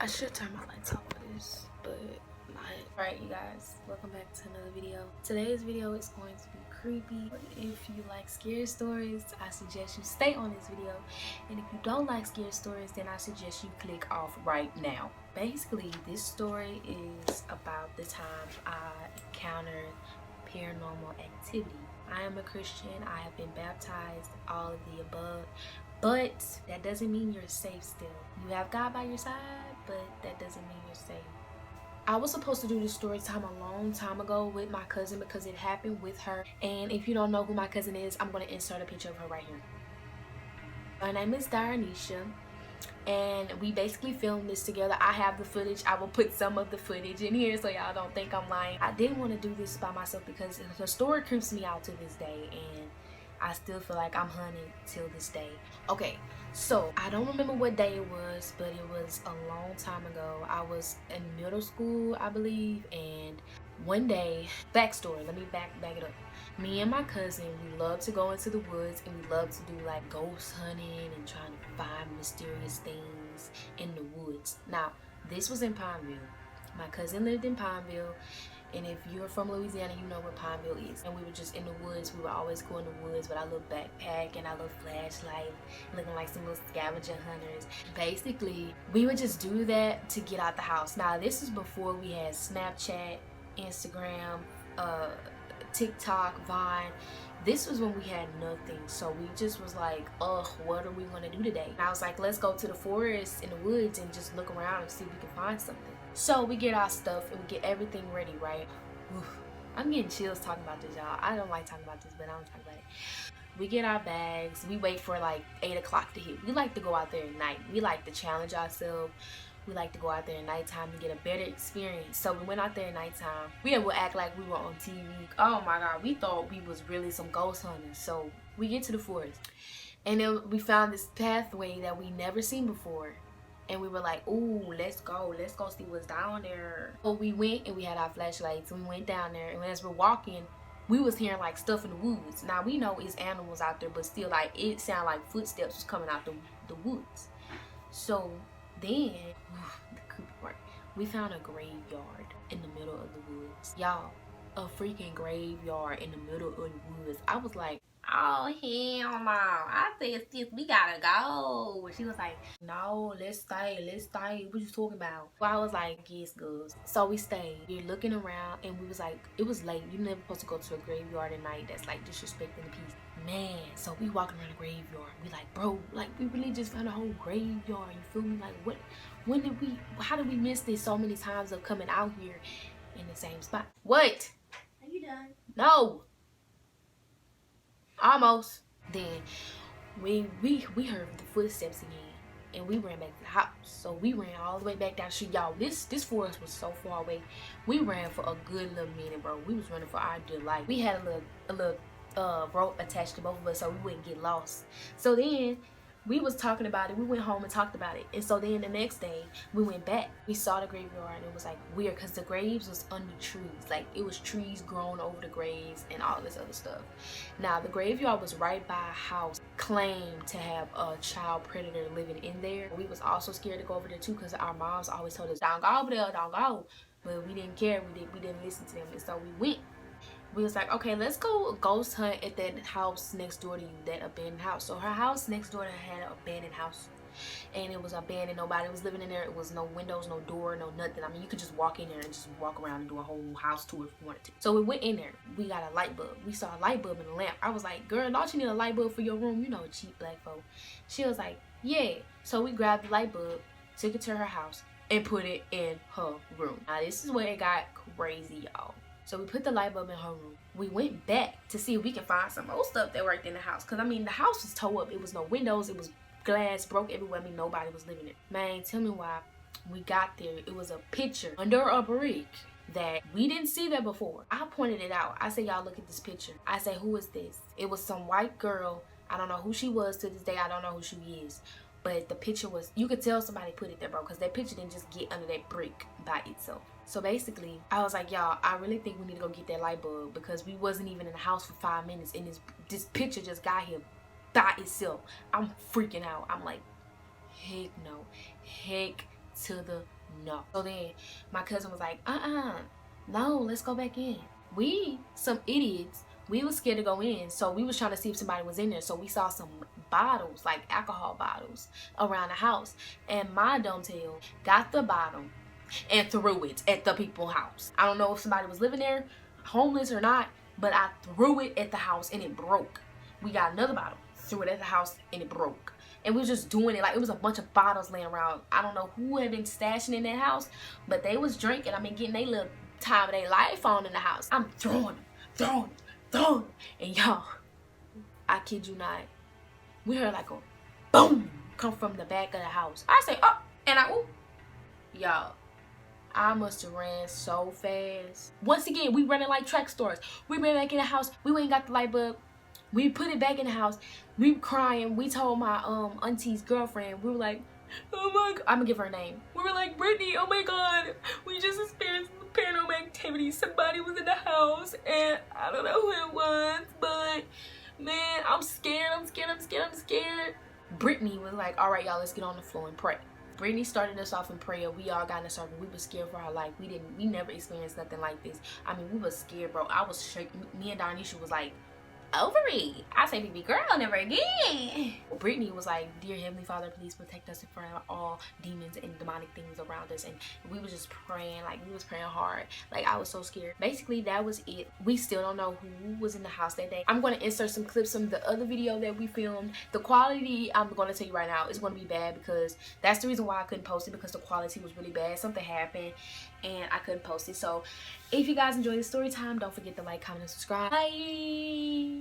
I should turn my lights off for this, but alright, you guys, welcome back to another video. Today's video is going to be creepy. If you like scary stories, I suggest you stay on this video, and if you don't like scary stories, then I suggest you click off right now. Basically, this story is about the time I encountered paranormal activity. I am a Christian, I have been baptized, all of the above, but that doesn't mean you're safe still. You have God by your side, but that doesn't mean you're safe. I was supposed to do this story time a long time ago with my cousin because it happened with her. And if you don't know who my cousin is, I'm going to insert a picture of her right here. Her name is Dionysia, and we basically filmed this together. I have the footage. I will put some of the footage in here so y'all don't think I'm lying. I didn't want to do this by myself because the story creeps me out to this day, and I still feel like I'm hunted till this day. Okay, so I don't remember what day it was, but it was a long time ago. I was in middle school, I believe, and one day, backstory, let me back it up. Me and my cousin, we love to go into the woods, and we love to do like ghost hunting and trying to find mysterious things in the woods. Now, this was in Pineville. My cousin lived in Pineville, and if you're from Louisiana, you know where Pineville is. And we were just in the woods. We would always go in the woods with our little backpack and our little flashlight, looking like some little scavenger hunters. Basically, we would just do that to get out the house. Now, this is before we had Snapchat, Instagram, TikTok, Vine. This was when we had nothing, so we just was like, ugh, what are we gonna do today? And I was like, let's go to the forest in the woods and just look around and see if we can find something. So we get our stuff and we get everything ready, right? Oof, I'm getting chills talking about this, y'all. I don't like talking about this, but I'm talking about it. We get our bags. We wait for like 8 o'clock to hit. We like to go out there at night. We like to challenge ourselves. We like to go out there at nighttime to get a better experience. So we went out there at nighttime. We would act like we were on TV. Oh my God, we thought we was really some ghost hunters. So we get to the forest, and then we found this pathway that we never seen before. And we were like, ooh, let's go see what's down there. So we went and we had our flashlights and we went down there, and as we're walking, we was hearing like stuff in the woods. Now we know it's animals out there, but still, like, it sounded like footsteps was coming out the woods. So then, the creepy part, we found a graveyard in the middle of the woods. Y'all, a freaking graveyard in the middle of the woods. I was like, oh hell no. I said, sis, we gotta go. She was like, no, let's stay. What you talking about? Well, I was like, yes, girls. So we stayed. We're looking around, and we was like, it was late. You're never supposed to go to a graveyard at night. That's like disrespecting the peace. Man, so we walking around the graveyard. We like, bro, like, we really just found a whole graveyard. You feel me? Like, what? How did we miss this so many times of coming out here in the same spot? What? Are you done? No. Almost. Then we heard the footsteps again, and we ran back to the house. So we ran all the way back down the street. Y'all, this forest was so far away. We ran for a good little minute, bro. We was running for our dear life. We had a little rope attached to both of us so we wouldn't get lost. So then we was talking about it. We went home and talked about it. And so then the next day we went back. We saw the graveyard, and it was like weird because the graves was under trees. Like, it was trees growing over the graves and all this other stuff. Now, the graveyard was right by a house claimed to have a child predator living in there. We was also scared to go over there too because our moms always told us, don't go over there, don't go. But we didn't care. We didn't listen to them. And so we went. We was like, okay, let's go ghost hunt at that house next door to you, that abandoned house. So her house next door had an abandoned house, and it was abandoned. Nobody was living in there. It was no windows, no door, no nothing. I mean, you could just walk in there and just walk around and do a whole house tour if you wanted to. So we went in there. We got a light bulb. We saw a light bulb and a lamp. I was like, girl, don't you need a light bulb for your room? You know, cheap black folk. She was like, yeah. So we grabbed the light bulb, took it to her house, and put it in her room. Now, this is where it got crazy, y'all. So we put the light bulb in her room. We went back to see if we can find some old stuff that worked in the house. Because, I mean, the house was tore up. It was no windows. It was glass broke everywhere. I mean, nobody was living there. Man, tell me why. We got there. It was a picture under a brick that we didn't see that before. I pointed it out. I said, y'all, look at this picture. I said, who is this? It was some white girl. I don't know who she was to this day. I don't know who she is. But the picture was, you could tell somebody put it there, bro, because that picture didn't just get under that brick by itself. So basically, I was like, y'all, I really think we need to go get that light bulb because we wasn't even in the house for 5 minutes and this picture just got here by itself. I'm freaking out. I'm like, heck no. Heck to the no. So then my cousin was like, no, let's go back in. We, some idiots, we was scared to go in, so we was trying to see if somebody was in there. So we saw some bottles, like alcohol bottles, around the house. And my dumb tail got the bottle and threw it at the people's house. I don't know if somebody was living there, homeless or not, but I threw it at the house and it broke. We got another bottle, threw it at the house and it broke. And we was just doing it like it was a bunch of bottles laying around. I don't know who had been stashing in that house, but they was drinking. I mean, getting their little time of their life on in the house. I'm throwing them. And y'all, I kid you not, we heard like a boom come from the back of the house. I say, oh, and y'all, I must have ran so fast. Once again, we running like track stars. We ran back in the house. We went and got the light bulb. We put it back in the house. We were crying. We told my auntie's girlfriend. We were like, oh my God. I'm gonna give her a name. We were like, Brittany, oh my God, we just experienced paranormal activity. Somebody was in the house and I don't know who it was, but man, I'm scared. Brittany was like, all right, y'all, let's get on the floor and pray. Brittany started us off in prayer. We all got in a circle. We were scared for our life. We never experienced nothing like this. I mean, we was scared, bro. I was shaking. Me and Donisha was like, over it. I say, baby girl, never again. Brittany was like, dear Heavenly Father, please protect us from all demons and demonic things around us. And we was just praying, like we was praying hard. Like I was so scared. Basically, that was it. We still don't know who was in the house that day. I'm going to insert some clips from the other video that we filmed. The quality, I'm going to tell you right now, is going to be bad because that's the reason why I couldn't post it, because the quality was really bad. Something happened and I couldn't post it. So if you guys enjoyed the story time, don't forget to like, comment, and subscribe. Bye.